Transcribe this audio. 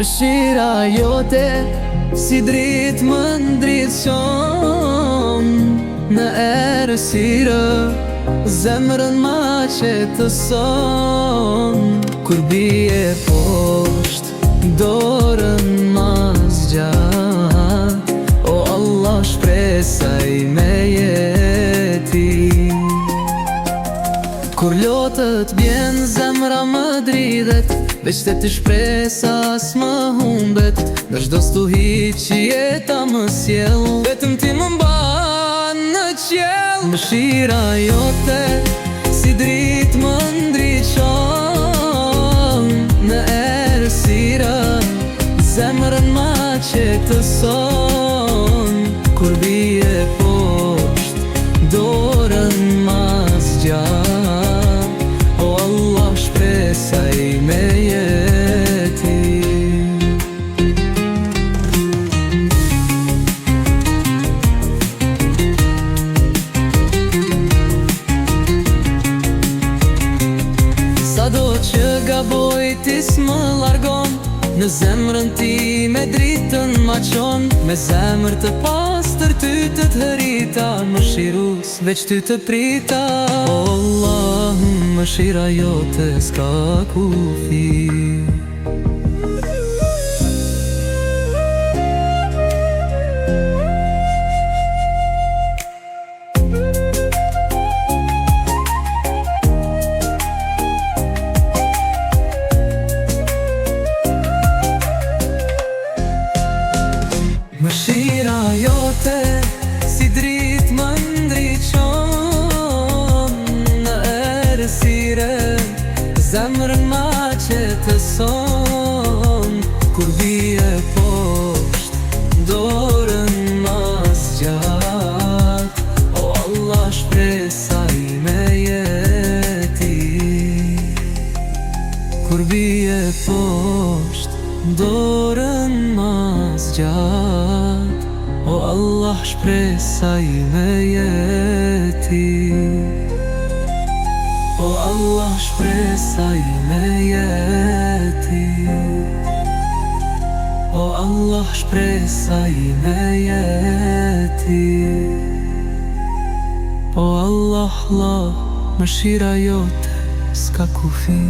Mëshira jote si dritë më ndriçon në errësirë, zemrën ma qetëson. Kur bie poshtë, dorën ma zgjat, o Allah shpresa ime jeti. Kur lotët bjen, zemra më dridhet, veç të të shpresa s'më humbet. Në çdo stuhi që jeta më sjell, vetëm ti më mban në qiell. Mëshira jote si dritë më ndriçon në errësirë, zemrën ma qetëson. Kur bie poshtë, dorën ma zgjat, o Allah shpresa ime jeti. Sado që gaboj ti s'më largon, në zemrën ti me dritën ma qon. Me zemër të pastër ty të rita, mëshirus veç ty të prita. O Allah, mëshira jote s'ka kufi. Mëshira jote si dritë më ndriçon në errësirë, zemrën ma qetëson. Kur bie poshtë, dorën ma zgjat, o Allah shpresa ime jeti. Kur bie poshtë, dorën ma zgjat, o Allah shpresa ime jeti. O Allah shpresa ime jeti. O Allah shpresa ime jeti. O Allah, mëshira jote s'ka kufi.